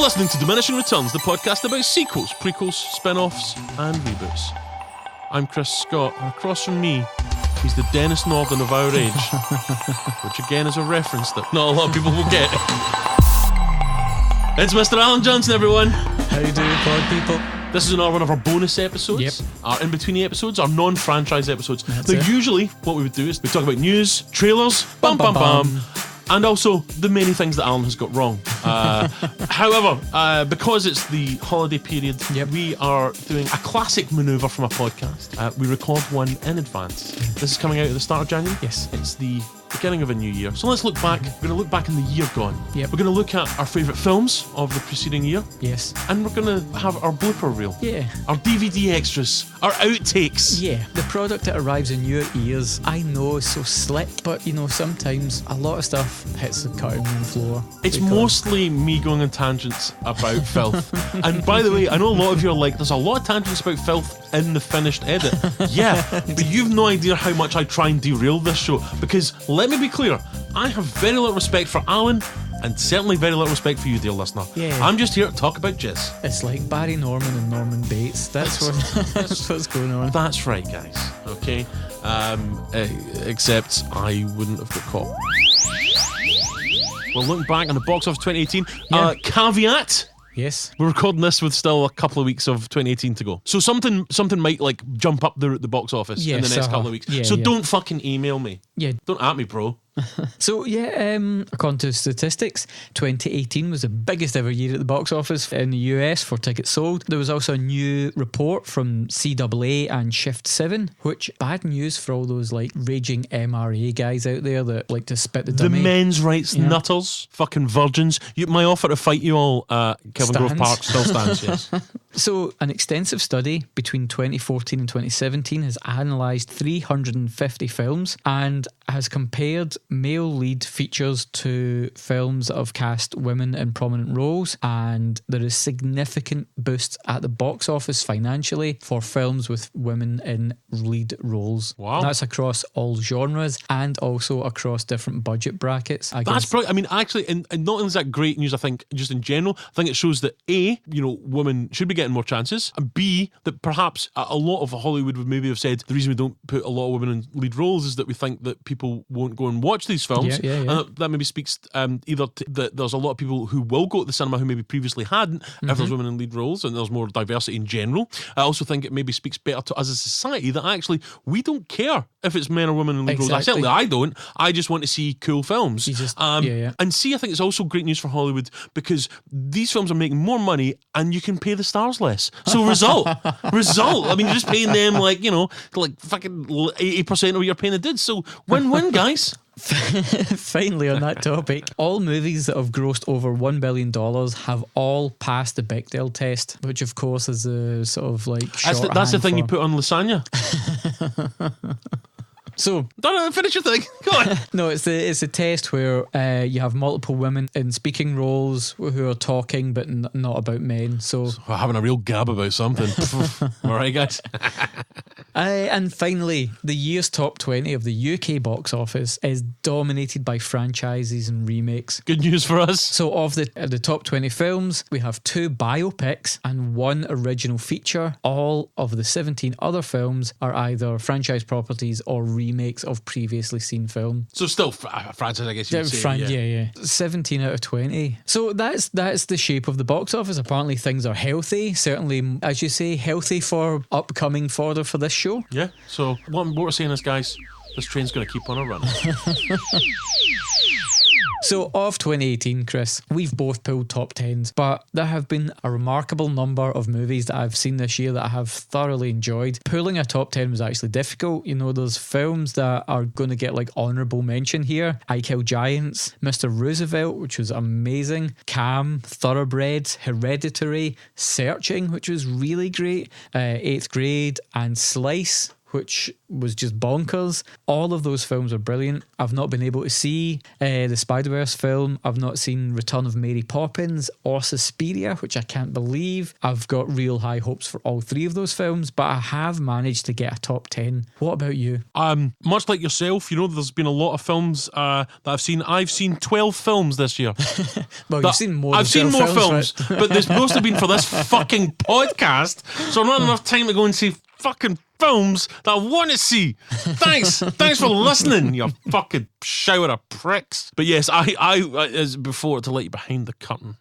listening to Diminishing Returns, the podcast about sequels, prequels, spin-offs, and reboots. I'm Chris Scott, and across from me, he's the Dennis Norden of our age, which again is a reference that not a lot of people will get. It's Mr. Alan Johnson, everyone. How you doing, pod people? This is another one of our bonus episodes. Yep. Our in-between episodes, our non-franchise episodes. That's now, it. usually, what we would do is we talk about news, trailers, and also the many things that Alan has got wrong. However, because it's the holiday period, Yep. we are doing a classic manoeuvre from a podcast. We record one in advance. This is coming out at the start of January. Yes. It's the beginning of a new year. So let's look back. We're going to look back in the year gone. Yep. We're going to look at our favourite films of the preceding year. Yes. And we're going to have our blooper reel. Yeah. Our DVD extras. Our outtakes. Yeah. The product that arrives in your ears, I know is so slick, but you know, sometimes a lot of stuff hits the cutting room floor. It's because- mostly me going on tangents about filth. And by the way, I know a lot of you are like, there's a lot of tangents about filth in the finished edit. Yeah, but you've no idea how much I try and derail this show. Because, let me be clear, I have very little respect for Alan, and certainly very little respect for you, dear listener. Yeah. I'm just here to talk about jizz. It's like Barry Norman and Norman Bates. That's what's going on. That's right, guys. Okay? Except I wouldn't have got caught. Well, looking back on the box office 2018, Yeah. caveat... Yes. We're recording this with still a couple of weeks of 2018 to go. So something might like jump up the box office in the Yes, next couple of weeks. yeah, so yeah. don't fucking email me. Yeah. Don't at me, bro. So yeah, according to statistics, 2018 was the biggest ever year at the box office in the US for tickets sold. There was also a new report from CAA and Shift 7, which bad news for all those like raging MRA guys out there that like to spit the The dummy. men's rights Yeah. nutters, fucking virgins. My offer to fight you all at Kelvin Grove Stands. Park still stands, yes. So, an extensive study between 2014 and 2017 has analysed 350 films and has compared male lead features to films that have cast women in prominent roles, and there is significant boosts at the box office financially for films with women in lead roles. Wow. That's across all genres and also across different budget brackets. That's brilliant. I mean, actually, and not only is that great news, I think, just in general, I think it shows that A, women should be getting more chances, and B, that perhaps a lot of Hollywood would maybe have said the reason we don't put a lot of women in lead roles is that we think that people won't go and watch these films. Yeah. And that maybe speaks either that there's a lot of people who will go to the cinema who maybe previously hadn't if there's women in lead roles and there's more diversity in general. I also think it maybe speaks better to us as a society that actually we don't care if it's men or women in lead roles. Exactly. I don't. I just want to see cool films. You just- And C, I think it's also great news for Hollywood because these films are making more money and you can pay the stars less. So result. I mean, you're just paying them like fucking 80% of what you're paying the dudes. So win-win, guys. Finally, on that topic, all movies that have grossed over $1 billion have all passed the Bechdel test, which of course is a sort of like That's the thing you for- put on lasagna. So No, finish your thing. Go on. no, it's a test where you have multiple women in speaking roles who are talking, but not about men. So We're having a real gab about something. All right, guys. and finally, the year's top 20 of the UK box office is dominated by franchises and remakes. Good news for us. So of the top 20 films, we have 2 biopics and 1 original feature. All of the 17 other films are either franchise properties or remakes of previously seen film. So still franchise, I guess you would say. Yeah. 17 out of 20. So that's the shape of the box office. Apparently things are healthy. Certainly, as you say, healthy for upcoming fodder for this show. Yeah. So what we're saying is, guys, this train's going to keep on a running. So of 2018, Chris, we've both pulled top 10s, but there have been a remarkable number of movies that I've seen this year that I have thoroughly enjoyed. Pulling a top 10 was actually difficult. You know, there's films that are going to get like honourable mention here. I Kill Giants, Mr. Roosevelt, which was amazing, Cam, Thoroughbreds, Hereditary, Searching, which was really great, 8th Grade, and Slice, which was just bonkers. All of those films are brilliant. I've not been able to see the Spider-Verse film. I've not seen Return of Mary Poppins or Suspiria, which I can't believe. I've got real high hopes for all three of those films, but I have managed to get a top 10. What about you? Much like yourself, there's been a lot of films that I've seen. I've seen 12 films this year. Well, you've seen more. I've seen more films, right? but there's supposed to have been for this fucking podcast, so not enough time to go and see fucking films that I want to see. Thanks for listening, you fucking shower of pricks. But yes, I as before, to let you behind the curtain,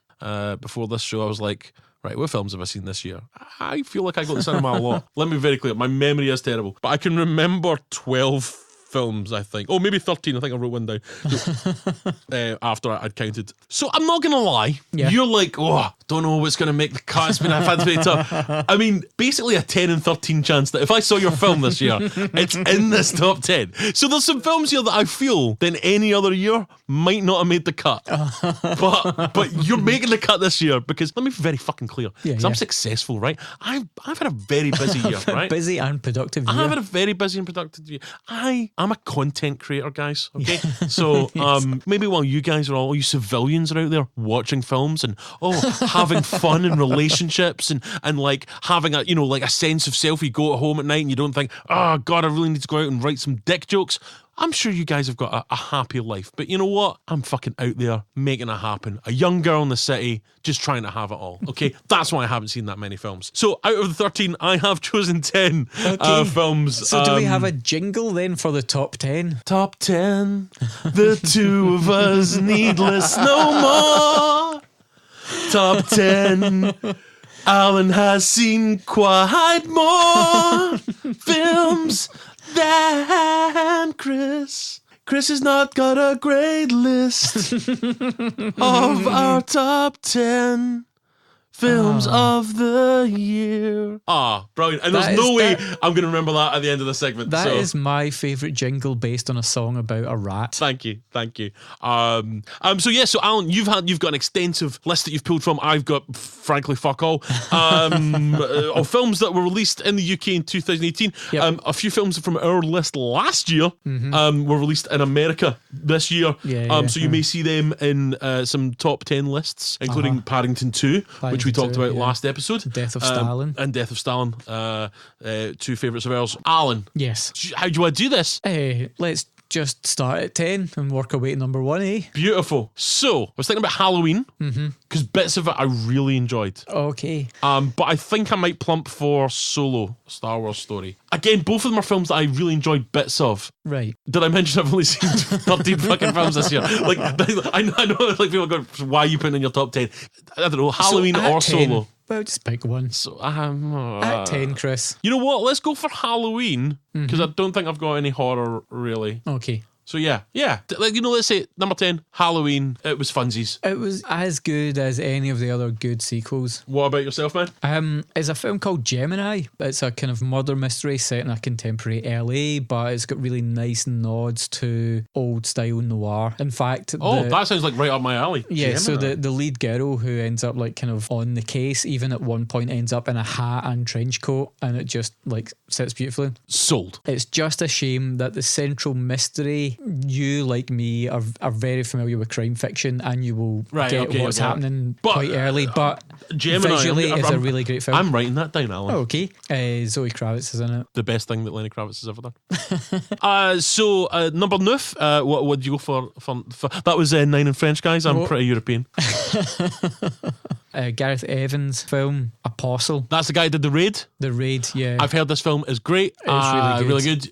before this show, I was like, right, what films have I seen this year? I feel like I go to the cinema a lot. Let me be very clear, my memory is terrible, but I can remember 12 films, I think. Oh, maybe 13. I think I wrote one down. After I'd counted. So I'm not going to lie. Yeah. You're like, don't know what's going to make the cut. I've had to be tough. I mean, basically a 10 and 13 chance that if I saw your film this year, it's in this top 10. So there's some films here that I feel that in any other year might not have made the cut. But you're making the cut this year because, let me be very fucking clear, because I'm successful, right? I've had a very busy year, right? Busy and productive year. I've had a very busy and productive year. I'm a content creator, guys, okay? So maybe while you guys are all you civilians are out there watching films and having fun in relationships and like having a like a sense of self, you go at home at night and you don't think, oh God, I really need to go out and write some dick jokes. I'm sure you guys have got a happy life, but you know what? I'm fucking out there making it happen. A young girl in the city, just trying to have it all. Okay, that's why I haven't seen that many films. So out of the 13, I have chosen 10 films. So do we have a jingle then for the top 10? Top 10, the two of us needless no more. Top 10. Alan has seen quite more films than Chris. Chris has not got a great list of our top 10 films of the year. Brilliant. And there's no way I'm going to remember that at the end of the segment. That is my favourite jingle based on a song about a rat. Thank you. So Alan, you've got an extensive list that you've pulled from. I've got, frankly, fuck all. Of films that were released in the UK in 2018. Yep. A few films from our list last year were released in America this year. So you may see them in some top 10 lists, including Paddington 2, which we talked about last episode. Death of Stalin. And Death of Stalin. Two favourites of ours. Alan. Yes. How do you want to do this? Let's just start at 10 and work our way to number 1, eh? Beautiful. So, I was thinking about Halloween, because bits of it I really enjoyed. Okay. But I think I might plump for Solo, a Star Wars story. Again, both of them are films that I really enjoyed bits of. Right. Did I mention I've only seen 13 fucking films this year? Like, I know like people go, why are you putting in your top 10? I don't know, Halloween or 10, Solo. Well, just pick one. So at 10, Chris. You know what? Let's go for Halloween, because I don't think I've got any horror, really. Okay. So yeah. Like, let's say number 10, Halloween. It was funsies. It was as good as any of the other good sequels. What about yourself, man? It's a film called Gemini. It's a kind of murder mystery set in a contemporary LA, but it's got really nice nods to old style noir. In fact, that sounds like right up my alley. Yeah. Gemini. So the lead girl who ends up like kind of on the case, even at one point ends up in a hat and trench coat, and it just like sits beautifully. Sold. It's just a shame that the central mystery, you like me are very familiar with crime fiction, and you will get what's happening quite early, but Gemini, visually it's a really great film. I'm writing that down, Alan. Okay. Zoe Kravitz is in it. The best thing that Lenny Kravitz has ever done. So number 9, what would you go for that was 9 in French, guys. I'm pretty European. Gareth Evans' film Apostle. That's the guy who did The Raid. The Raid, yeah. I've heard this film is great. It's really good.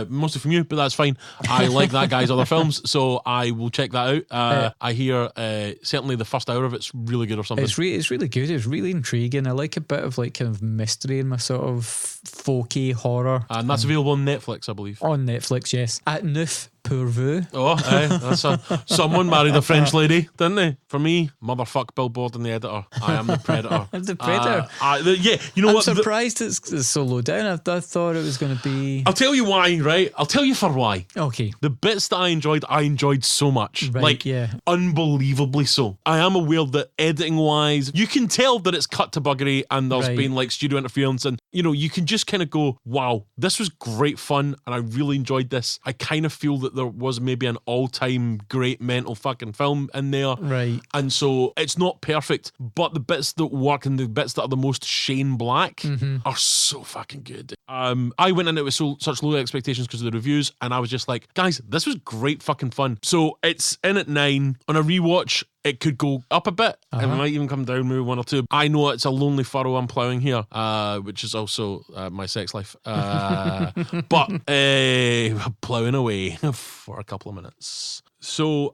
Mostly from you, but that's fine. I like that guy's other films, so I will check that out. I hear certainly the first hour of it's really good or something. It's really good. It's really intriguing. I like a bit of like kind of mystery in my sort of folky horror. And that's available on Netflix, I believe. On Netflix, yes. At 9, pourvu. Oh, aye, someone married a French lady, didn't they? For me, motherfuck Billboard and the editor. I am the Predator. The Predator. Yeah, you know I'm what? surprised it's so low down. I thought it was going to be. I'll tell you why, right? I'll tell you for why. Okay. The bits that I enjoyed so much. Right, like, yeah. unbelievably so. I am aware that editing-wise, you can tell that it's cut to buggery and there's Right. been like studio interference, and you can just kind of go, wow, this was great fun and I really enjoyed this. I kind of feel that there was maybe an all-time great mental fucking film in there. Right. And so it's not perfect, but the bits that work and the bits that are the most Shane Black are so fucking good. I went into it with such low expectations because of the reviews, and I was just like, guys, this was great fucking fun. So it's in at 9. On a rewatch, it could go up a bit. It might even come down maybe 1 or 2. I know it's a lonely furrow I'm ploughing here, which is also my sex life. But ploughing away for a couple of minutes. So,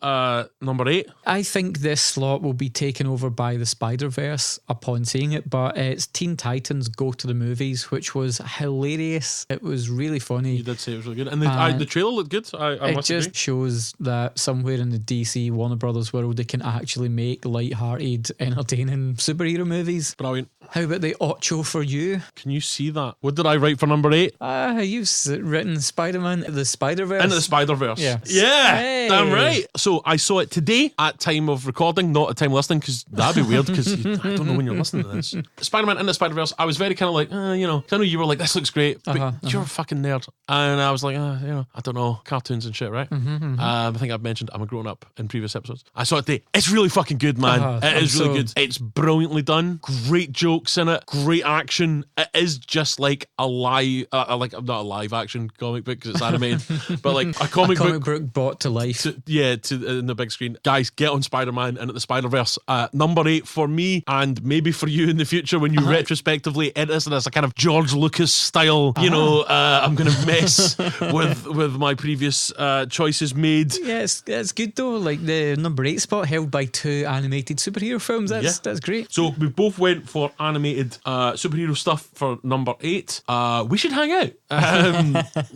number 8. I think this slot will be taken over by the Spider-Verse upon seeing it, but it's Teen Titans Go to the Movies, which was hilarious. It was really funny. You did say it was really good. And the trailer looked good. I It must just agree. shows that somewhere in the DC Warner Brothers world, they can actually make light-hearted, entertaining superhero movies. Brilliant. How about the Ocho for you? Can you see that? What did I write for number 8? You've written Spider-Man, the Spider-Verse. Into the Spider-Verse. Yeah. Yeah. Hey. Damn right. So I saw it today at time of recording, not at time listening, because that'd be weird, because I don't know when you're listening to this. Spider-Man Into the Spider-Verse, I was very kind of like, 'cause I know you were like, this looks great, but you're a fucking nerd. And I was like, I don't know, cartoons and shit, right? I think I've mentioned I'm a grown-up in previous episodes. I saw it today. It's really fucking good, man. It is really good. It's brilliantly done. Great jokes in it. Great action. It is just like a live, not a live action comic book because it's animated, but like a comic book brought to life. In the big screen. Guys, get on Spider-Man Into the Spider-Verse. Number 8 for me, and maybe for you in the future when you retrospectively edit this as a kind of George Lucas style, I'm going to mess with my previous choices made. Yeah, it's good though. Like the number 8 spot held by 2 animated superhero films. That's great. So we both went for animated superhero stuff for number 8. We should hang out.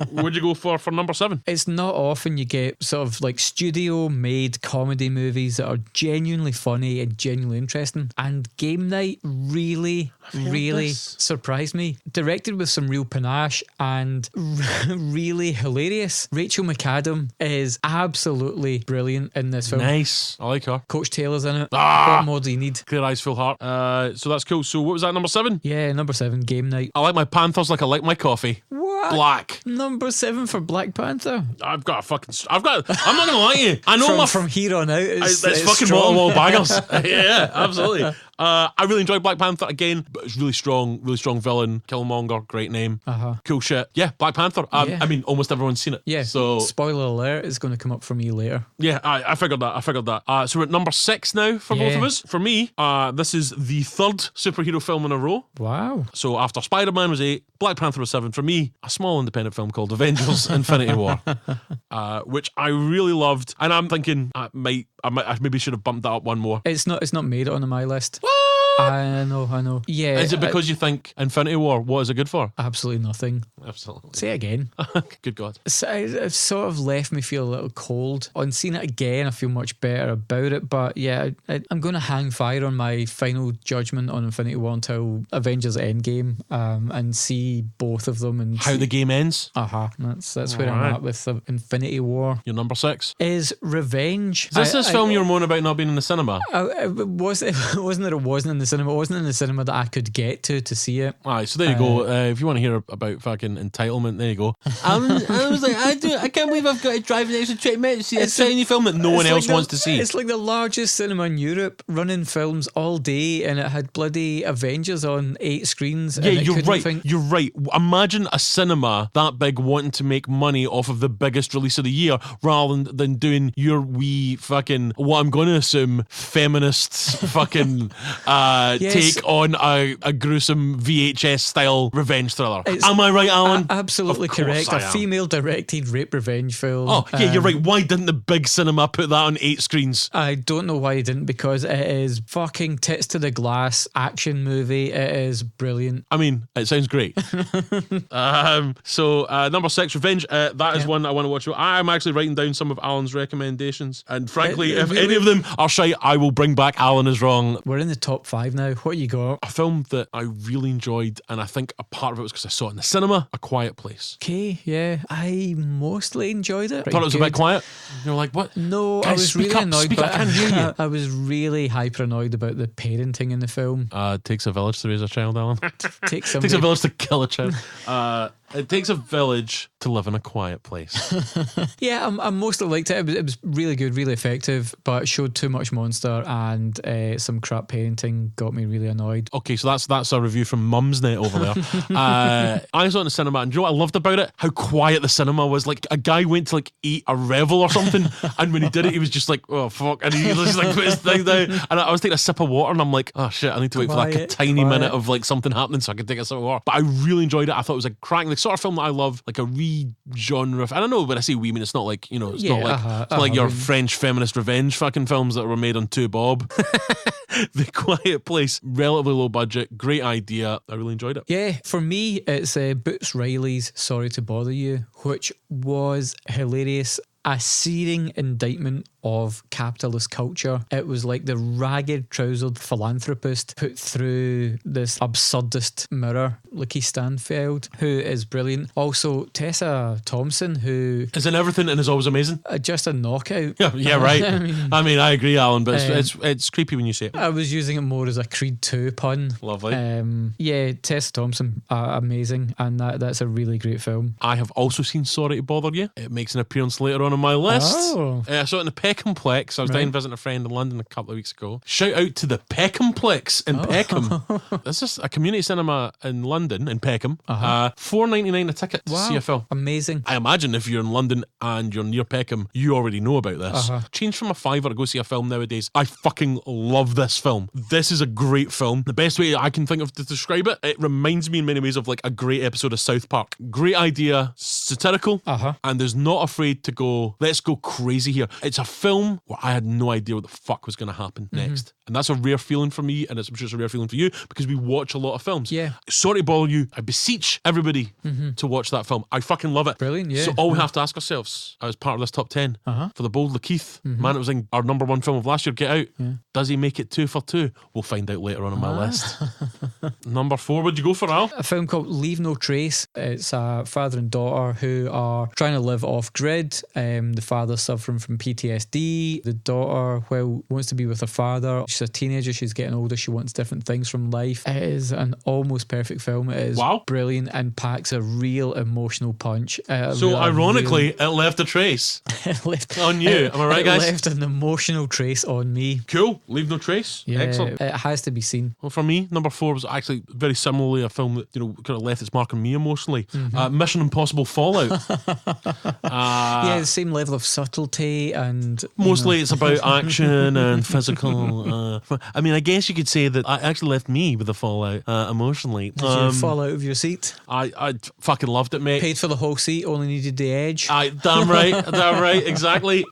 What'd you go for number 7? It's not often you get sort of like studio-made comedy movies that are genuinely funny and genuinely interesting. And Game Night really surprised me. Directed with some real panache and really hilarious. Rachel McAdam is absolutely brilliant in this film. Nice. I like her. Coach Taylor's in it. What more do you need? Clear eyes, full heart. So that's cool. So what was that, number 7? Yeah, number 7, Game Night. I like my Panthers like I like my coffee. What? Black. Number 7 for Black Panther. I'm not gonna lie to you. I know from here on out, it's fucking strong. wall bangers. Yeah, absolutely. I really enjoyed Black Panther again, but it's really strong villain. Killmonger, great name. Cool shit. Yeah, Black Panther. Yeah. I mean, almost everyone's seen it. Yeah. So spoiler alert is going to come up for me later. yeah, I figured that. So we're at number 6 now for both of us. For me, this is the 3rd superhero film in a row. Wow. So after Spider-Man was 8, Black Panther was 7. For me, a small independent film called Avengers Infinity War, which I really loved. And I'm thinking I maybe should have bumped that up one more. It's not made it onto my list. What? I know. Yeah. Is it because you think Infinity War, what is it good for? Absolutely nothing. Absolutely. Say it again. Good God. It's sort of left me feel a little cold. On seeing it again, I feel much better about it. But yeah, I'm going to hang fire on my final judgment on Infinity War until Avengers Endgame and see both of them. And How the game ends? That's where I'm at with Infinity War. Your number 6? Is Revenge. Is this film you were moaning about not being in the cinema? It wasn't that it wasn't in the cinema. It wasn't in the cinema that I could get to see it. Aye, so there you go. If you want to hear about fucking entitlement, there you go. I was like, I can't believe I've got to drive an extra 20 minutes to see a tiny film that no one else wants to see. It's like the largest cinema in Europe, running films all day, and it had bloody Avengers on 8 screens. Yeah, you're right. You're right. Imagine a cinema that big wanting to make money off of the biggest release of the year rather than doing your wee fucking, what I'm going to assume, feminist fucking Yes. take on a gruesome VHS style revenge thriller. Am I right, Alan? Absolutely Of course correct. I A am. female-directed rape revenge film. Oh, yeah, you're right. Why didn't the big cinema put that on 8 screens? I don't know why he didn't, because it is fucking tits to the glass action movie. It is brilliant. I mean, it sounds great. So number 6, Revenge. That is one I want to watch. I'm actually writing down some of Alan's recommendations, and frankly, if any of them are shite, I will bring back Alan is wrong. We're in the top 5 now. What you got? A film that I really enjoyed, and I think a part of it was because I saw it in the cinema, A Quiet Place. Okay, yeah, I mostly enjoyed it. I thought it was a bit quiet. You were like, what? No, Guys, I was speak really up, annoyed. speak up, I can't hear you. I was really hyper annoyed about the parenting in the film. It takes a village to raise a child, Alan. Takes It takes a village to kill a child. It takes a village to live in a quiet place. Yeah, I mostly liked it. It was really good, really effective, but it showed too much monster and some crap parenting got me really annoyed. Okay, so that's a review from Mumsnet over there. I saw it in the cinema, and you know what I loved about it? How quiet the cinema was. Like, a guy went to like eat a revel or something, and when he did it, he was just like, oh fuck, and he just like put his thing down. And I was taking a sip of water, and I'm like, oh shit, I need to wait for like a tiny minute of like something happening so I can take a sip of water. But I really enjoyed it. I thought it was a cracking, like, sort of film that I love, like a wee genre. I don't know, when I say wee, I mean it's not like, you know, it's not like it's not like your French feminist revenge fucking films that were made on 2 Bob. The Quiet Place, relatively low budget, great idea. I really enjoyed it. Yeah, for me, it's Boots Riley's Sorry to Bother You, which was hilarious. A searing indictment of capitalist culture. It was like the ragged trousered philanthropist put through this absurdist mirror. Lakeith Stanfield, who is brilliant. Also Tessa Thompson, who is in everything and is always amazing. Just a knockout. Yeah, right. I mean, I agree, Alan, but it's creepy when you say it. I was using it more as a Creed 2 pun. Lovely. Yeah, Tessa Thompson, amazing, and that's a really great film. I have also seen Sorry to Bother You. It makes an appearance later on my list. Oh. I saw it in the Peckhamplex. I was down visiting a friend in London a couple of weeks ago. Shout out to the Peckhamplex in Peckham. This is a community cinema in London, in Peckham. $4.99 a ticket to see a film. Amazing. I imagine if you're in London and you're near Peckham, you already know about this. Change from a $5 to go see a film nowadays. I fucking love this film. This is a great film. The best way I can think of to describe it, it reminds me in many ways of like a great episode of South Park. Great idea, satirical, and is not afraid to go, let's go crazy here. It's a film where I had no idea what the fuck was going to happen next. And that's a rare feeling for me, and it's, I'm sure it's a rare feeling for you, because we watch a lot of films. Yeah. Sorry to bother you. I beseech everybody to watch that film. I fucking love it. Brilliant, yeah. So all we have to ask ourselves, as part of this top 10, for the bold Lakeith, man, it was in our number 1 film of last year, Get Out. Does he make it 2 for 2? We'll find out later on my list. Number 4, what'd you go for, Al? A film called Leave No Trace. It's a father and daughter who are trying to live off grid. The father's suffering from PTSD. The daughter, well, wants to be with her father. She's a teenager, she's getting older, she wants different things from life. It is an almost perfect film. It is brilliant and packs a real emotional punch. So ironically, it left a trace on you. Am I right, guys? It left an emotional trace on me. Cool. Leave No Trace. Yeah, excellent. It has to be seen. Well, for me, number 4 was actually very similarly a film that, you know, kind of left its mark on me emotionally. Mission Impossible Fallout. Yeah, the same level of subtlety and mostly it's about action and physical. I mean, I guess you could say that I actually left me with a fallout emotionally. Did you fall out of your seat? I fucking loved it, mate. Paid for the whole seat, only needed the edge. Damn right, exactly.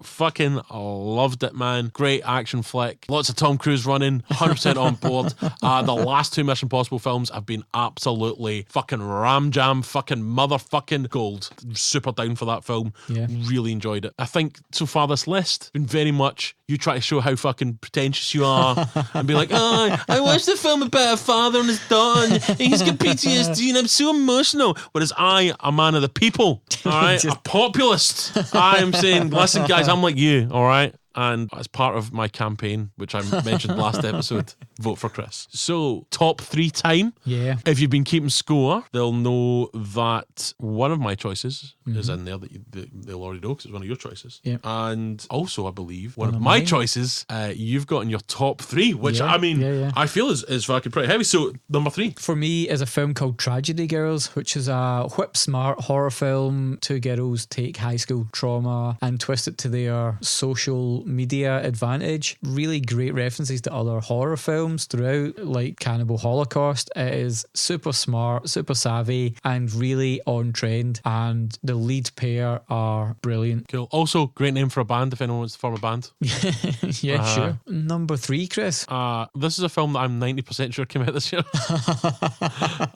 Fucking loved it, man. Great action flick. Lots of Tom Cruise running. 100% on board. The last 2 Mission Impossible films have been absolutely fucking ram jam, fucking motherfucking gold. Super down for that film. Yeah. Really enjoyed it. I think so far this list been very much you try to show how fucking pretentious you are and be like, oh, I watched the film about a father and his daughter and he's got PTSD and I'm so emotional. Whereas I, a man of the people, all right, a populist, I am saying, listen, guys, I'm like you, all right? And as part of my campaign, which I mentioned last episode, vote for Chris. So, top 3 time. Yeah. If you've been keeping score, they'll know that one of my choices is in there that they'll already know because it's one of your choices. Yeah. And also, I believe, one of my choices you've got in your top 3, which I mean, I feel is fucking pretty heavy. So, number 3. For me is a film called Tragedy Girls, which is a whip-smart horror film. 2 girls take high school trauma and twist it to their social media advantage. Really great references to other horror films throughout, like Cannibal Holocaust. It is super smart, super savvy, and really on trend. And the lead pair are brilliant. Cool. Also, great name for a band if anyone wants to form a band. Yeah, sure. Number 3, Chris. This is a film that I'm 90% sure came out this year.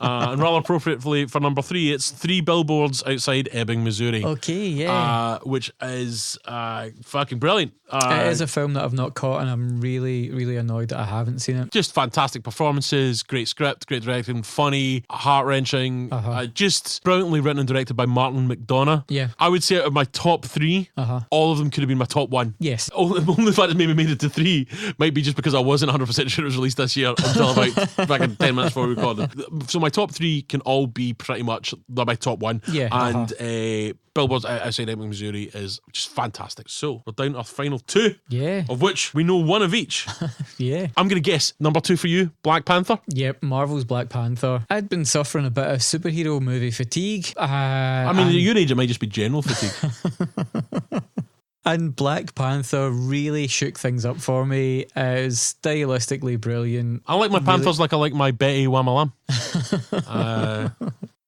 And rather appropriately for number 3, it's 3 Billboards Outside Ebbing, Missouri. Okay, yeah. Which is fucking brilliant. It is a film that I've not caught, and I'm really, really annoyed that I haven't seen it. Just fantastic performances, great script, great directing, funny, heart-wrenging, just brilliantly written and directed by Martin McDonagh. Yeah. I would say out of my top 3, all of them could have been my top 1. Yes. Only the fact it maybe made it to 3 might be just because I wasn't 100% sure it was released this year until about back in 10 minutes before we recorded. So my top 3 can all be pretty much my top 1. Yeah. And Billboards Outside Ebbing, Missouri is just fantastic. So we're down to our final 2. Yeah. Of which we know one of each. Yeah. I'm going to guess number 2 for you, Black Panther. Yep, Marvel's Black Panther. I'd been suffering a bit of superhero movie fatigue. At your age, it might just be general fatigue. And Black Panther really shook things up for me. It was stylistically brilliant. I like my Panthers like I like my Betty Wham-a-lam.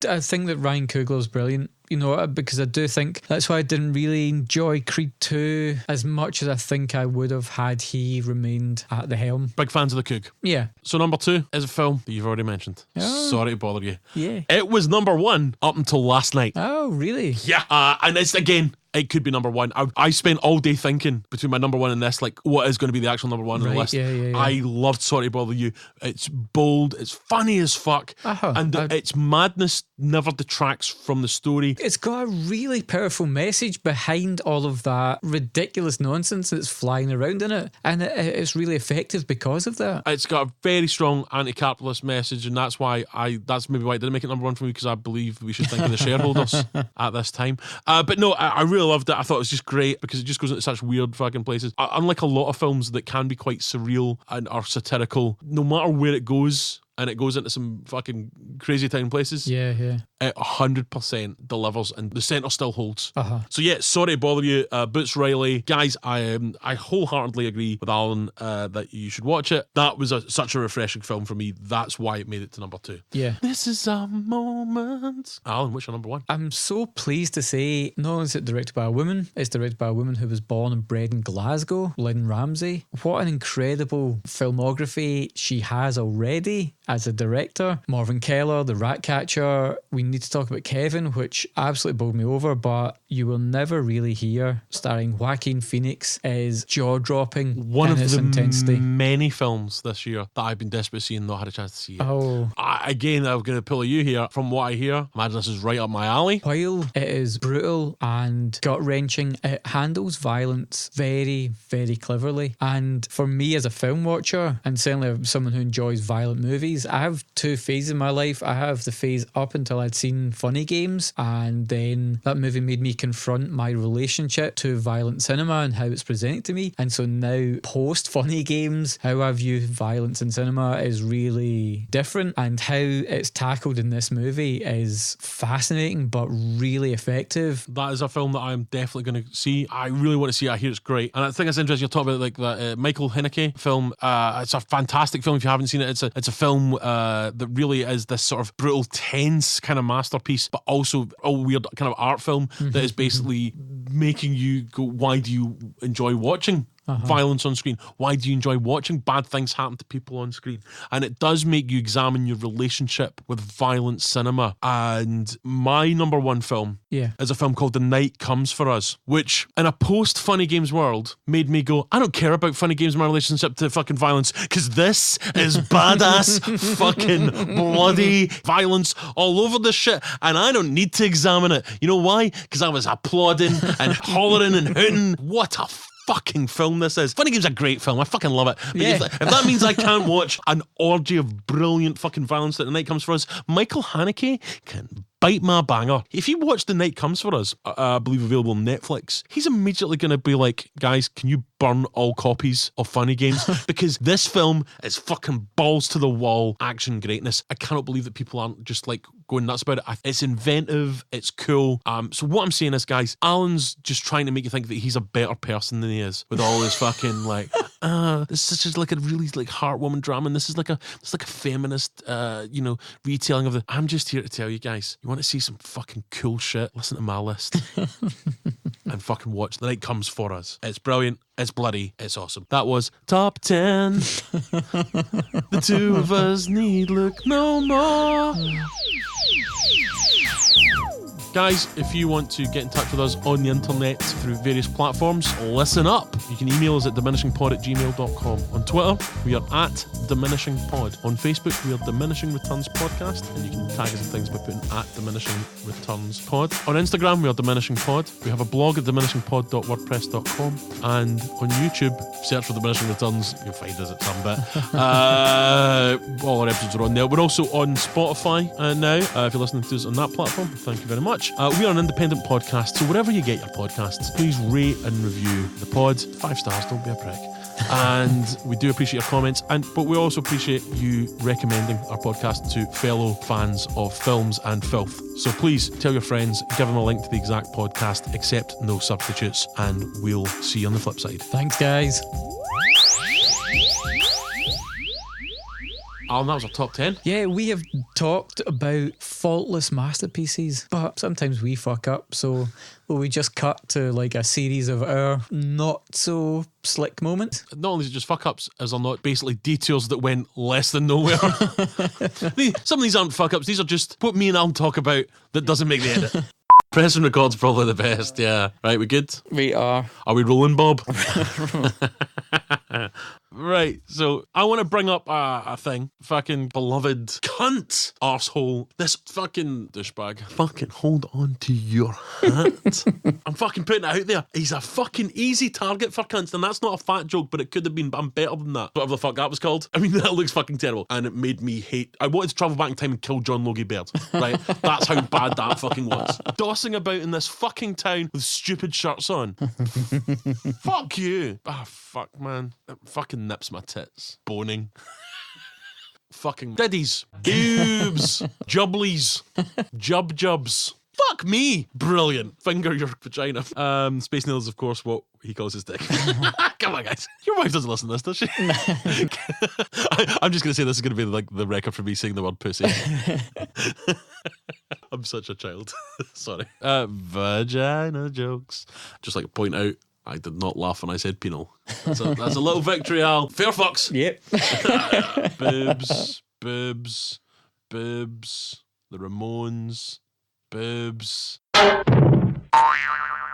I think that Ryan Coogler's brilliant, you know, because I do think that's why I didn't really enjoy Creed 2 as much as I think I would have had he remained at the helm. Big fans of the Coog. Yeah. So number 2 is a film that you've already mentioned. Oh. Sorry to bother you. Yeah. It was number 1 up until last night. Oh, really? Yeah. And it's, again, it could be number 1. I spent all day thinking between my number 1 and this, like, what is going to be the actual number 1 on the list. Yeah. I loved Sorry to Bother You. It's bold, it's funny as fuck, and its madness never detracts from the story. It's got a really powerful message behind all of that ridiculous nonsense that's flying around in it, and it's really effective because of that. It's got a very strong anti-capitalist message, and that's maybe why it didn't make it number 1 for me, because I believe we should think of the shareholders at this time. But no, I really loved it. I thought it was just great because it just goes into such weird fucking places. Unlike a lot of films that can be quite surreal and are satirical, no matter where it goes, and it goes into some fucking crazy town places. Yeah. It 100% delivers, and the centre still holds. So yeah, Sorry to Bother You, Boots Riley. Guys, I wholeheartedly agree with Alan that you should watch it. That was such a refreshing film for me. That's why it made it to number 2. Yeah. This is a moment. Alan, what's your number 1? I'm so pleased to say, not only is it directed by a woman, it's directed by a woman who was born and bred in Glasgow, Lynn Ramsey. What an incredible filmography she has already as a director. Marvin Keller, The Ratcatcher. We need to talk about Kevin, which absolutely bowled me over, but you will never really hear, starring Joaquin Phoenix, is jaw-dropping One in of its the intensity. many films this year that I've been desperate to see and not had a chance to see yet. Again, I'm going to pull you here. From what I hear, imagine this is right up my alley. While it is brutal and gut-wrenching, it handles violence very, very cleverly. And for me as a film watcher, and certainly someone who enjoys violent movies, I have 2 phases in my life. I have the phase up until I'd seen Funny Games, and then that movie made me confront my relationship to violent cinema and how it's presented to me. And so now, post Funny Games, how I view violence in cinema is really different, and how it's tackled in this movie is fascinating but really effective. That is a film that I'm definitely going to see. I really want to see it. I hear it's great. And I think it's interesting you're talking about like the Michael Haneke film. It's a fantastic film if you haven't seen it. It's a film that really is this sort of brutal, tense kind of masterpiece, but also a weird kind of art film that is basically making you go, why do you enjoy watching violence on screen? Why do you enjoy watching bad things happen to people on screen? And it does make you examine your relationship with violent cinema. And my number 1 film is a film called The Night Comes For Us, which in a post Funny Games world made me go, I don't care about Funny Games, my relationship to fucking violence, because this is badass fucking bloody violence all over this shit, and I don't need to examine it. You know why? Because I was applauding and hollering and hooting. What a fucking film this is. Funny Game's a great film. I fucking love it. But if that means I can't watch an orgy of brilliant fucking violence that The Night Comes For Us, Michael Haneke can bite my banger. If you watch The Night Comes For Us, I believe available on Netflix, he's immediately going to be like, guys, can you burn all copies of Funny Games? Because this film is fucking balls to the wall action greatness. I cannot believe that people aren't just like going nuts about it. It's inventive, it's cool. So what I'm saying is, guys, Alan's just trying to make you think that he's a better person than he is with all his fucking like, this is just like a really like heartwarming drama, and this is like a feminist retelling of the. I'm just here to tell you guys, you want to see some fucking cool shit, listen to my list and fucking watch The Night Comes For Us. It's brilliant, it's bloody, it's awesome. That was Top 10. The two of us need look no more. Guys, if you want to get in touch with us on the internet through various platforms, listen up. You can email us at diminishingpod@gmail.com. On Twitter, we are at diminishingpod. On Facebook, we are Diminishing Returns Podcast, and you can tag us in things by putting at Diminishing Returns Pod. On Instagram, we are Diminishing Pod. We have a blog at diminishingpod.wordpress.com, and on YouTube, search for Diminishing Returns, you'll find us at some bit. All our episodes are on there. We're also on Spotify now. If you're listening to us on that platform, thank you very much. We are an independent podcast, so wherever you get your podcasts, please rate and review the pod. 5 stars, don't be a prick. And we do appreciate your comments, but we also appreciate you recommending our podcast to fellow fans of films and filth. So please tell your friends, give them a link to the exact podcast, except no substitutes, and we'll see you on the flip side. Thanks, guys. Alan, that was our top 10. Yeah, we have talked about faultless masterpieces, but sometimes we fuck up, so will we just cut to like a series of our not so slick moments? Not only is it just fuck ups, as are not basically detours that went less than nowhere. Some of these aren't fuck ups, these are just what me and Alan talk about that doesn't make the edit. Press and record's probably the best, yeah. Right, we good? We are. Are we rolling, Bob? Right, so I want to bring up a thing. Fucking beloved cunt arsehole. This fucking douchebag. Fucking hold on to your hat. I'm fucking putting it out there. He's a fucking easy target for cunts, and that's not a fat joke, but it could have been, but I'm better than that. Whatever the fuck that was called. I mean, that looks fucking terrible, and it made me hate. I wanted to travel back in time and kill John Logie Baird, right? That's how bad that fucking was. Dossing about in this fucking town with stupid shirts on. Fuck you. Ah, fuck, man. It fucking nips my tits. Boning. Fucking diddies. Boobs. Jubblies. Jubs. Fuck me. Brilliant. Finger your vagina. Space Needle is, of course, what he calls his dick. Come on, guys. Your wife doesn't listen to this, does she? I'm just going to say this is going to be like the record for me saying the word pussy. I'm such a child. Sorry. Vagina jokes. Just like to point out, I did not laugh when I said penal. That's a little victory, Al. Fair fucks. Yep. Boobs. The Ramones. Boobs.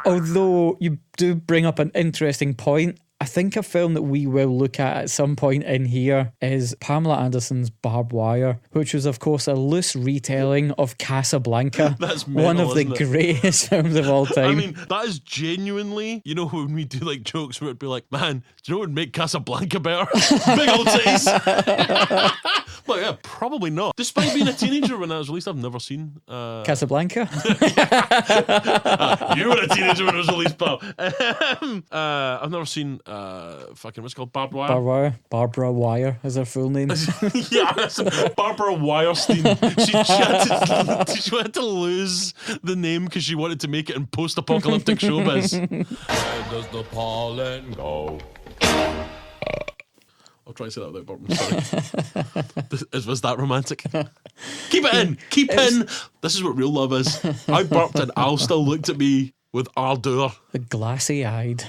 Although you do bring up an interesting point, I think a film that we will look at some point in here is Pamela Anderson's Barbed Wire, which was, of course, a loose retelling of Casablanca. That's mental, one of the greatest films of all time. I mean, that is genuinely, you know, when we do like jokes where it'd be like, man, do you know what would make Casablanca better? Big old titties. Well, yeah, probably not. Despite being a teenager when that was released, I've never seen Casablanca. You were a teenager when it was released, pal. I've never seen fucking what's it called, Barbed Wire. Barbed Wire. Barbara Wire is her full name. Yeah, that's Barbara Wirestein. She had to lose the name because she wanted to make it in post-apocalyptic showbiz. Where does the pollen go? I'll try to say that without burping. Sorry. Was that romantic? Keep it in. Keep in. This is what real love is. I burped and Al still looked at me with ardor. The glassy-eyed.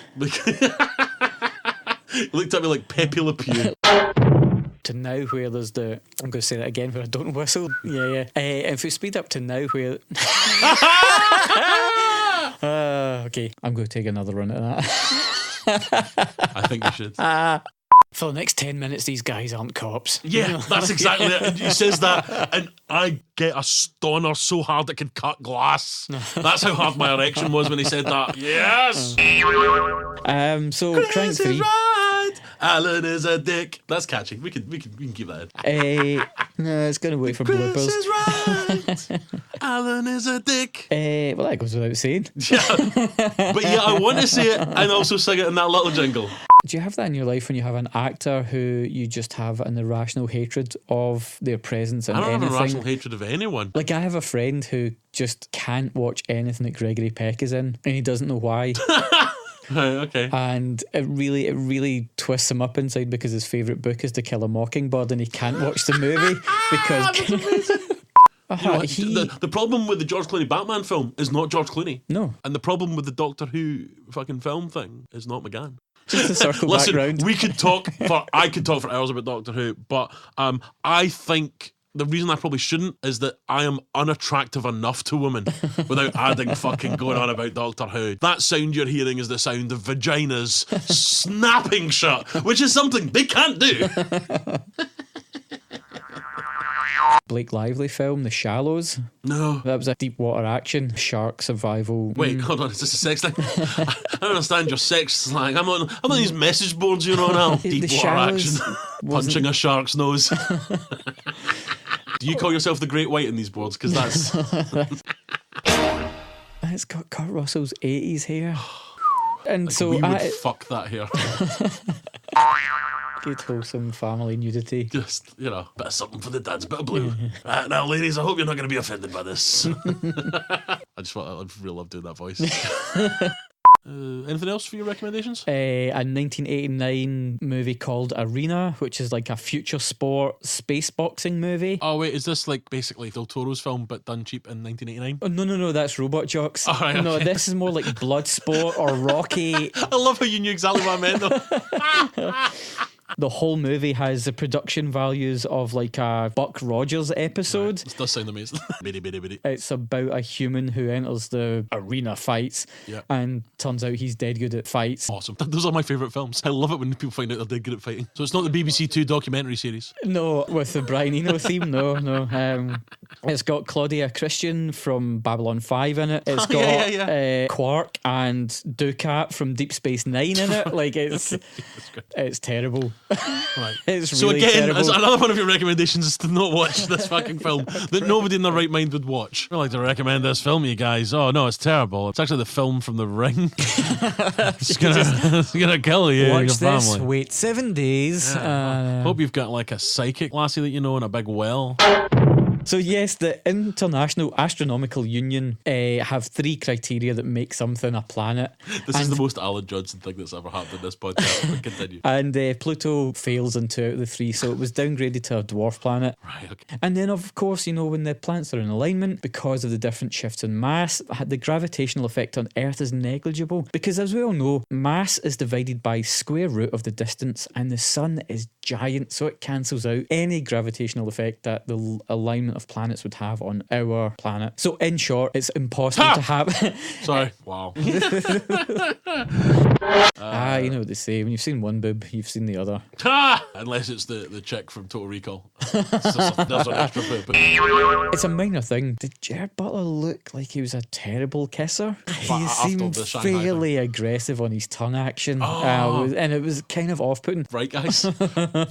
He looked at me like Pepe Le Pew. To now where there's the... I'm going to say that again where I don't whistle. Yeah. If we speed up to now where... Okay, I'm going to take another run at that. I think you should. For the next 10 minutes, these guys aren't cops. Yeah, that's exactly it. He says that, and I get a stoner so hard it could cut glass. That's how hard my erection was when he said that. Yes! So, Crank 3... Right. Alan is a dick. That's catchy. We can keep that in. No, it's going to wait for Chris bloopers. is right. Alan is a dick. Well, that goes without saying. Yeah. But yeah, I want to say it and also sing it in that little jingle. Do you have that in your life when you have an actor who you just have an irrational hatred of their presence in I don't anything? have an irrational hatred of anyone. Like, I have a friend who just can't watch anything that Gregory Peck is in, and he doesn't know why. Right, okay. And it really twists him up inside because his favourite book is To Kill a Mockingbird, and he can't watch the movie because You know what? The problem with the George Clooney Batman film is not George Clooney. No. And the problem with the Doctor Who fucking film thing is not McGann. Just to circle Listen, back round. I could talk for hours about Doctor Who, but I think the reason I probably shouldn't is that I am unattractive enough to women without adding fucking going on about Doctor Who. That sound you're hearing is the sound of vaginas snapping shut, which is something they can't do. Blake Lively film, The Shallows. No. That was a deep water action, shark survival. Wait, hold on, is this a sex thing? I don't understand your sex slang. I'm on these message boards, you know, now. Deep water action. Punching a shark's nose. Do you call yourself the Great White in these boards? Because that's... It's got Kurt Russell's 80s hair. And like so we would fuck that hair. Good wholesome family nudity. Just, you know, bit of something for the dads, bit of blue. Now, ladies, I hope you're not going to be offended by this. I'd really love doing that voice. Anything else for your recommendations? A 1989 movie called Arena, which is like a future sport space boxing movie. Oh wait, is this like basically Del Toro's film but done cheap in 1989? Oh, no, that's Robot Jocks. Oh, right, no, okay. this is more like Bloodsport or Rocky. I love how you knew exactly what I meant though. The whole movie has the production values of like a Buck Rogers episode. Right. This does sound amazing. Bitty. It's about a human who enters the arena fights and turns out he's dead good at fights. Awesome. Those are my favourite films. I love it when people find out they're dead good at fighting. So it's not the BBC Two documentary series? No, with the Brian Eno theme, no. It's got Claudia Christian from Babylon 5 in it. It's got Quark and Ducat from Deep Space Nine in it. Like, it's terrible. Right. It's so really again, terrible. as another one of your recommendations is to not watch this fucking film that nobody in their right mind would watch. I'd like to recommend this film, you guys. Oh no, it's terrible. It's actually the film from The Ring. It's gonna kill you and your Watch this, family. wait 7 days. Hope you've got like a psychic lassie that you know in a big well. So yes, the International Astronomical Union have 3 criteria that make something a planet. This is the most Alan Johnson thing that's ever happened in this podcast. But continue. And Pluto fails in 2 out of the 3, so it was downgraded to a dwarf planet. Right, okay. And then, of course, you know, when the planets are in alignment, because of the different shifts in mass, the gravitational effect on Earth is negligible. Because as we all know, mass is divided by square root of the distance, and the sun is giant, so it cancels out any gravitational effect that the alignment of planets would have on our planet. So in short, it's impossible to have. Sorry. Wow. You know what they say, when you've seen one boob, you've seen the other. Unless it's the chick from Total Recall. There's an extra bit. But It's a minor thing. Did Jared Butler look like he was a terrible kisser? He after seemed the Shanghai fairly aggressive on his tongue action. Oh. And it was kind of off-putting. right, guys?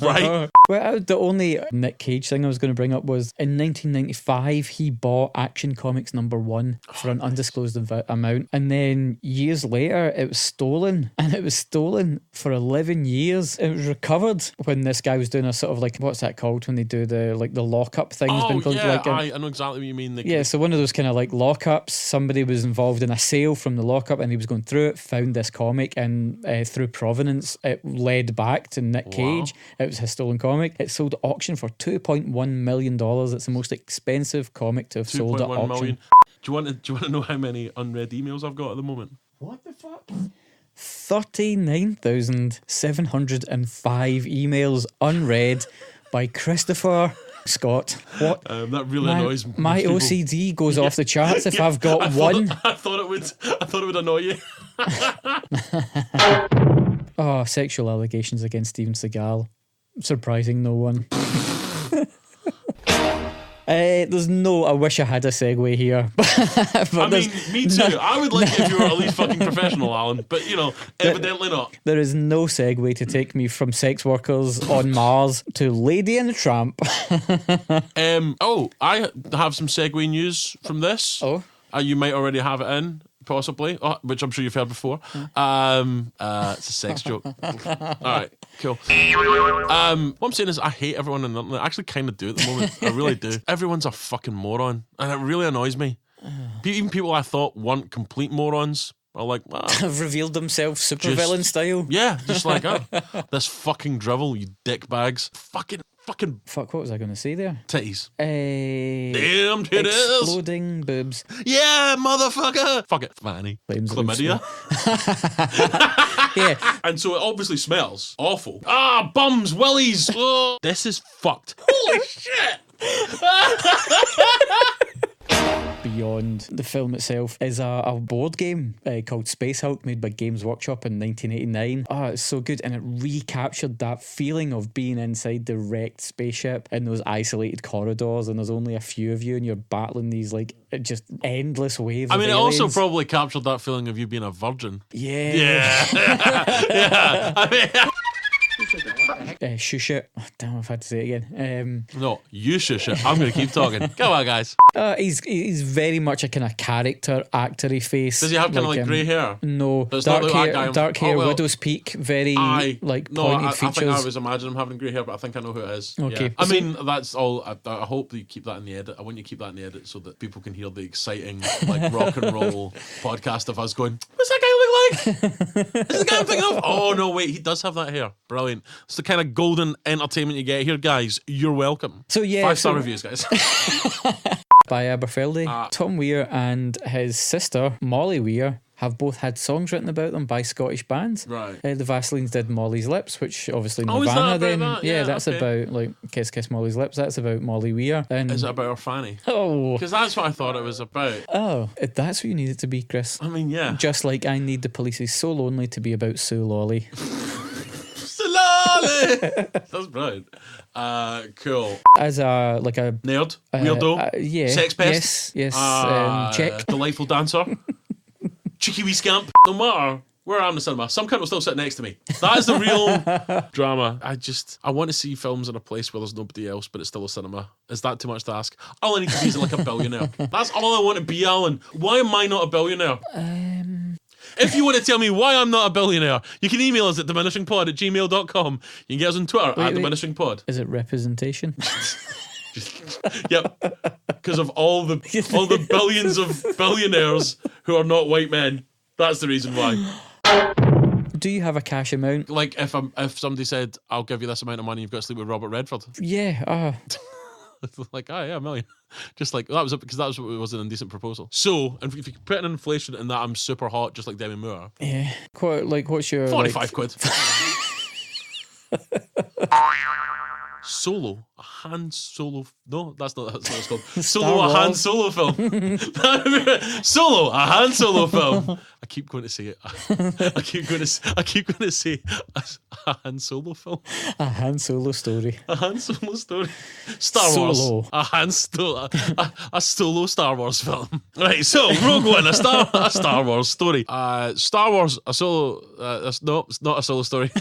Right? Well, the only Nick Cage thing I was going to bring up was in 1995 he bought Action Comics #1 for an undisclosed amount, and then years later it was stolen, and it was stolen for 11 years. It was recovered when this guy was doing a sort of like, what's that called when they do the lockup thing? Oh, yeah, like I know exactly what you mean. Yeah, so one of those kind of like lockups, somebody was involved in a sale from the lockup and he was going through it, found this comic, and through provenance it led back to Nick Cage. It was his stolen comic. It sold at auction for $2.1 million. It's the most expensive comic to have sold at auction. Million. Do you want to know how many unread emails I've got at the moment? What the fuck? 39,705 emails unread by Christopher Scott. What? That really annoys me. My people. OCD goes off the charts if I've got one. I thought it would annoy you. Oh, sexual allegations against Steven Seagal. Surprising no one. There's no. I wish I had a segue here. But I mean, me too. I would like it if you were at least fucking professional, Alan. But evidently not. There is no segue to take me from sex workers on Mars to Lady and the Tramp. I have some segue news from this. Oh. You might already have it in, possibly, which I'm sure you've heard before. It's a sex joke. All right, cool. What I'm saying is I hate everyone on the internet. I actually kind of do at the moment. I really do. Everyone's a fucking moron, and it really annoys me. Even people I thought weren't complete morons are like, have revealed themselves supervillain style. Yeah, just like, this fucking drivel, you dick bags. Fucking. Fuck, what was I going to say there? Titties. Damn titties. Exploding boobs. Yeah, motherfucker. Fuck it, Fanny. Chlamydia. Yeah. And so it obviously smells awful. Bums, willies. Oh, this is fucked. Holy shit. Beyond the film itself is a board game called Space Hulk, made by Games Workshop in 1989. It's so good, and it recaptured that feeling of being inside the wrecked spaceship in those isolated corridors, and there's only a few of you, and you're battling these like just endless waves. I mean, of it also aliens. probably captured that feeling of you being a virgin. Yeah. Yeah. I mean, Shush it. Oh, damn, I've had to say it again. No, you shush it. I'm going to keep talking. Come on, guys. He's very much a kind of character, actory face. Does he have kind of like grey hair? No, Does dark not hair, that guy. Dark hair, well, widow's peak, very pointed I features. think I was imagining him having grey hair, but I think I know who it is. Okay. Yeah. I mean, that's all. I hope that you keep that in the edit. I want you to keep that in the edit so that people can hear the exciting, like, rock and roll podcast of us going, what's that guy look like? Is the guy I'm thinking of? Oh, no, wait, he does have that hair. Brilliant. It's the kind of golden entertainment you get here, guys. You're welcome. So, yeah. 5-star reviews, guys. By Aberfeldy. Tom Weir and his sister, Molly Weir, have both had songs written about them by Scottish bands. Right. The Vaselines did Molly's Lips, which obviously Is Nirvana that then. that? Yeah, that's okay. about, like, Kiss Kiss Molly's Lips. That's about Molly Weir. And Is it about her fanny? Oh. Because that's what I thought it was about. Oh, that's what you need it to be, Chris. I mean, yeah. Just like I Need the Police's So Lonely to be about Sue Lolly. Lolly! That's brilliant. Cool. As a Nerd, weirdo, yeah, sex pest, yes, check. Delightful dancer, cheeky wee scamp. No matter where I am in the cinema, some cunt will still sit next to me. That is the real drama. I want to see films in a place where there's nobody else, but it's still a cinema. Is that too much to ask? All I need to be is like a billionaire. That's all I want to be, Alan. Why am I not a billionaire? If you want to tell me why I'm not a billionaire, you can email us at diminishingpod@gmail.com. You can get us on Twitter at diminishingpod. Is it representation? Yep. Because of all the billions of billionaires who are not white men. That's the reason why. Do you have a cash amount? Like if somebody said, I'll give you this amount of money, you've got to sleep with Robert Redford. Yeah. Like, yeah, $1 million. Just like, that was it, because that was what was an indecent proposal. So, and if you put an inflation in that, I'm super hot, just like Demi Moore. Yeah. What's your... 45 quid. Solo. A Han Solo... No, that's not what it's called. Solo, a Han Solo film. Solo, a Han Solo film. I keep going to say it. I keep going to say a Han Solo film. A Han Solo story. A Han Solo story. Star Wars. Solo. A Han Solo. A Solo Star Wars film. Right, so Rogue One, a Star Wars story. Star Wars, a solo. No, it's not a solo story.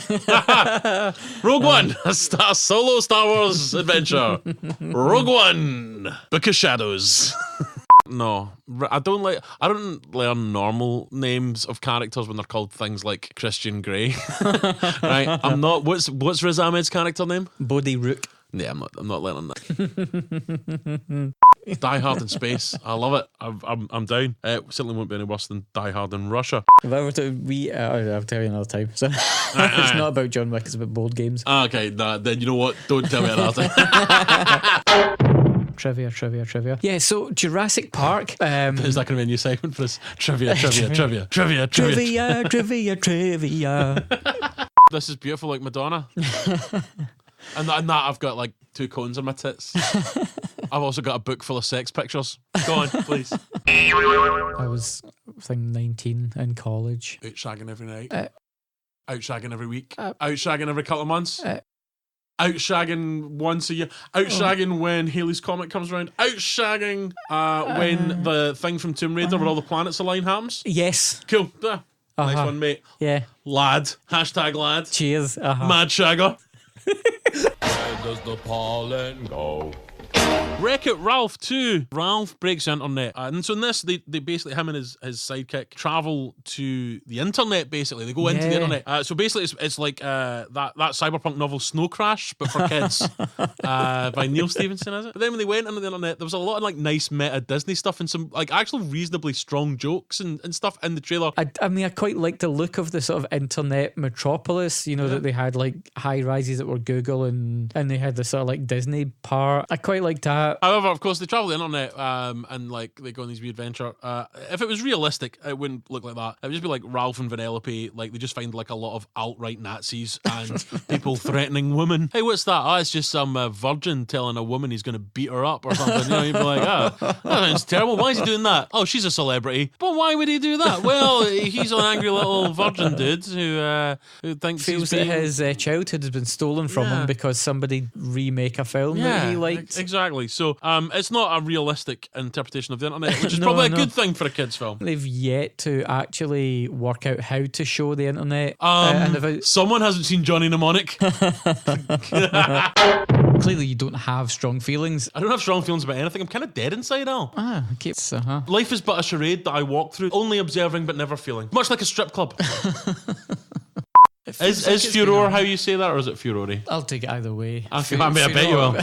Rogue One, a solo Star Wars adventure. Rogue One, Book of Shadows. No, I don't learn normal names of characters when they're called things like Christian Grey. Right? I'm not. What's Riz Ahmed's character name? Bodhi Rook. Yeah, I'm not learning that. Die Hard in Space. I love it. I'm down. It certainly won't be any worse than Die Hard in Russia. If I were to I'll tell you another time. So it's not about John Wick, it's about board games. Okay, then you know what? Don't tell me another time. Trivia. Yeah, so Jurassic Park. Is that going to be a new segment for us? Trivia. This is beautiful, like Madonna. And that I've got like 2 cones on my tits. I've also got a book full of sex pictures. Go on, please. I was, 19 in college. Out shagging every night. Out shagging every week. Out shagging every couple of months. out shagging once a year, out shagging when Halley's Comet comes around, out shagging when the thing from Tomb Raider where all the planets align happens. Yes. Cool. Nice one, mate. Yeah. Lad. Hashtag lad. Cheers. Mad shagger. Where does the pollen go? Wreck-It Ralph 2. Ralph breaks the internet. And so in this, they basically, him and his sidekick travel to the internet, basically. They go into the internet. So basically, it's like that cyberpunk novel Snow Crash, but for kids, by Neil Stephenson, is it? But then when they went into the internet, there was a lot of like nice meta Disney stuff and some like actual reasonably strong jokes and stuff in the trailer. I mean, I quite like the look of the sort of internet metropolis, you know, that they had like high rises that were Google and they had the sort of like Disney part. I quite like that. However, of course, they travel the internet and like they go on these weird adventure. If it was realistic, it wouldn't look like that. It would just be like Ralph and Vanellope. Like they just find like a lot of alt-right Nazis and people threatening women. Hey, what's that? Oh, it's just some virgin telling a woman he's going to beat her up or something. You know, you'd be like, that sounds terrible. Why is he doing that? Oh, she's a celebrity. But why would he do that? Well, he's an angry little virgin dude who thinks feels that his childhood has been stolen from him because somebody remake a film that he liked. Exactly. So it's not a realistic interpretation of the internet, which is probably a good thing for a kids' film. They've yet to actually work out how to show the internet. Someone hasn't seen Johnny Mnemonic. Clearly, you don't have strong feelings. I don't have strong feelings about anything. I'm kind of dead inside, Al. Okay. Life is but a charade that I walk through, only observing but never feeling. Much like a strip club. Is furor how you say that, or is it furore? I'll take it either way. I bet you will.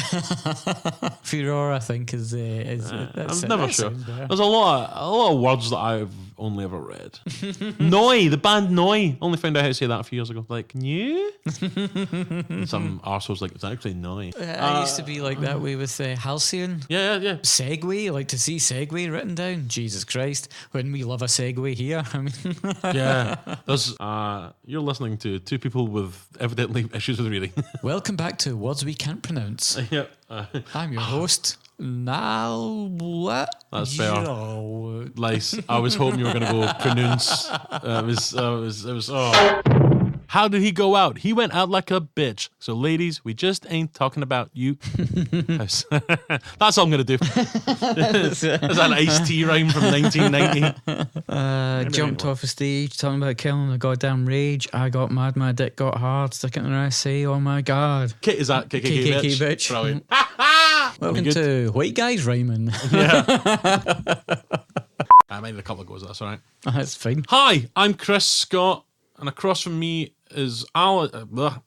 Furor, I think, is. I'm never sure. There's a lot of words that I've only ever read. Noi, the band Noi. Only found out how to say that a few years ago. Like, new? Some arsehole's like, it's actually Noi. I used to be like that way with Halcyon. Yeah. Segway, like to see Segway written down. Jesus Christ. When we love a Segway here. I mean. Yeah. There's, you're listening to two people with evidently issues with reading. Welcome back to Words We Can't Pronounce. Yep. I'm your host, What? That's fair. Nice. I was hoping you were going to go pronounce. It was. How did he go out? He went out like a bitch. So, ladies, we just ain't talking about you. That's all I'm going to do. That's an Ice-T rhyme from 1990. Jumped off a stage talking about killing a goddamn rage. I got mad, my dick got hard. Sticking in there, say, oh my god. Is that KKK bitch? Brilliant. Welcome to White Guys Rhyming. Yeah. I made a couple of goes, that's all right. That's fine. Hi, I'm Chris Scott, and across from me is Alan.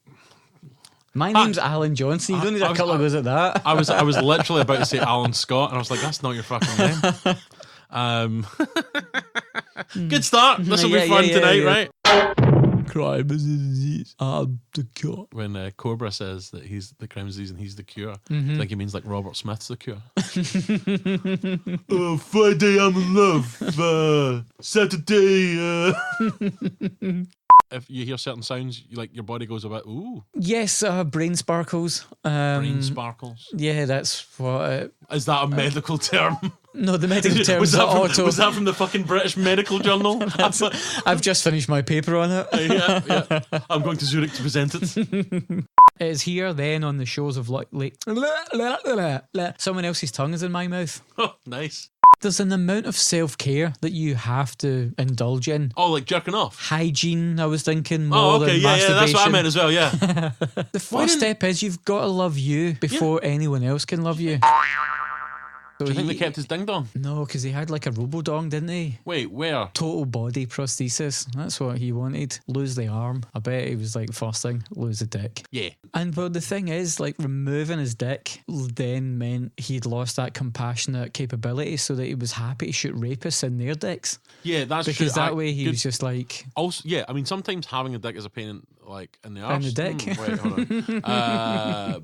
My name's Alan Johnson. You don't need a couple of goes at that. I was literally about to say Alan Scott, and I was like, that's not your fucking name. Good start. This will be fun tonight, right? Crime is a disease. I'm the cure. When Cobra says that he's the crime disease and he's the cure, I think he means like Robert Smith's the cure. Friday I'm in love. Saturday. If you hear certain sounds, your body goes a bit, ooh. Yes, brain sparkles. Brain sparkles. Yeah, that's what. Is that a medical term? No, the medical term is auto. Was that from the fucking British Medical Journal? I've just finished my paper on it. Yeah. I'm going to Zurich to present it. It is here then on the shores of someone else's tongue is in my mouth. Oh, nice. There's an amount of self-care that you have to indulge in. Oh, like jerking off? Hygiene, I was thinking, more than masturbation. Yeah, that's what I meant as well, yeah. The first step is you've got to love you before anyone else can love you. Do you think they kept his ding dong? No, because he had like a robo-dong, didn't he? Wait, where? Total body prosthesis. That's what he wanted. Lose the arm. I bet he was like, first thing, lose the dick. Yeah. And but the thing is, like, removing his dick then meant he'd lost that compassionate capability so that he was happy to shoot rapists in their dicks. Yeah, that's true. Because that way he was just like... Also, yeah, I mean, sometimes having a dick is a pain in the arse. In the dick. Wait, hold on.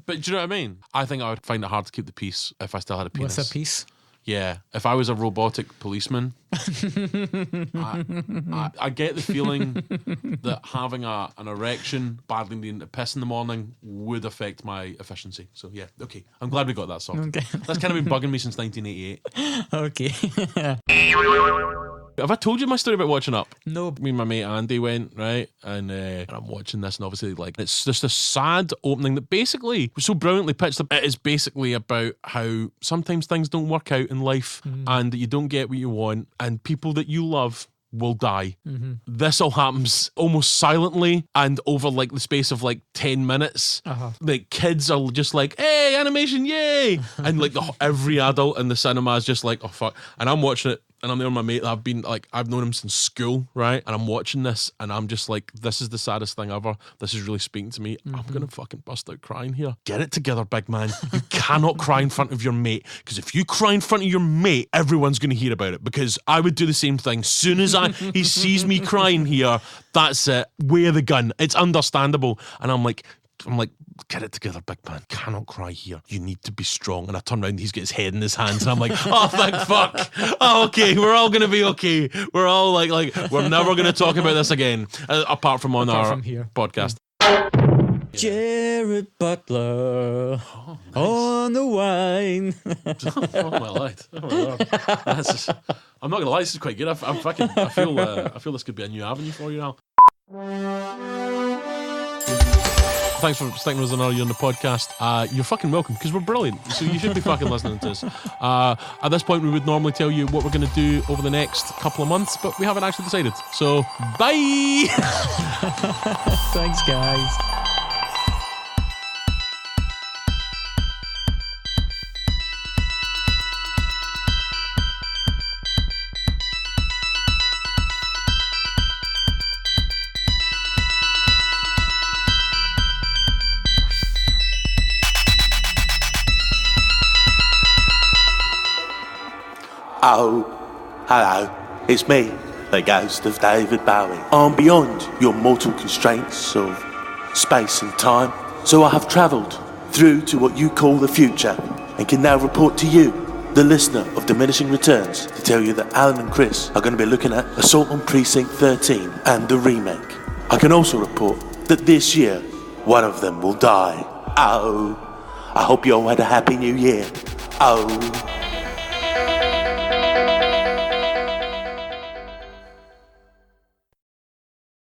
But do you know what I mean? I think I would find it hard to keep the peace if I still had a penis. With a piece? Yeah, if I was a robotic policeman, I get the feeling that having an erection, badly needing to piss in the morning would affect my efficiency. So yeah, okay. I'm glad we got that sorted. Okay. That's kind of been bugging me since 1988. Okay. Have I told you my story about watching Up? No. Me and my mate Andy went, right? And I'm watching this, and obviously, like, it's just a sad opening that basically was so brilliantly pitched. It is basically about how sometimes things don't work out in life and you don't get what you want, and people that you love will die. This all happens almost silently and over like the space of like 10 minutes. Like kids are just like, hey, animation, yay! And like every adult in the cinema is just like, oh fuck. And I'm watching it, and I'm there with my mate that I've known him since school, right? And I'm watching this, and I'm just like, this is the saddest thing ever. This is really speaking to me. I'm gonna fucking bust out crying here. Get it together, big man. You cannot cry in front of your mate, because if you cry in front of your mate, everyone's gonna hear about it. Because I would do the same thing. Soon as he sees me crying here, that's it. Wear the gun. It's understandable. And I'm like, get it together, big man. Cannot cry here. You need to be strong. And I turn around, he's got his head in his hands, and I'm like, oh, thank fuck. Oh, okay, we're all going to be okay. We're all like we're never going to talk about this again, apart from our podcast. Jared Butler on the wine. Oh my life! Oh my God. I'm not going to lie, this is quite good. I feel this could be a new avenue for you now. Thanks for sticking with us another year on the podcast. You're fucking welcome, because we're brilliant. So you should be fucking listening to us. At this point, we would normally tell you what we're going to do over the next couple of months, but we haven't actually decided. So, bye! Thanks, guys. Oh, hello, it's me, the ghost of David Bowie. I'm beyond your mortal constraints of space and time, so I have travelled through to what you call the future, and can now report to you, the listener of Diminishing Returns, to tell you that Alan and Chris are going to be looking at Assault on Precinct 13 and the remake. I can also report that this year, one of them will die. Oh, I hope you all had a happy new year. Oh.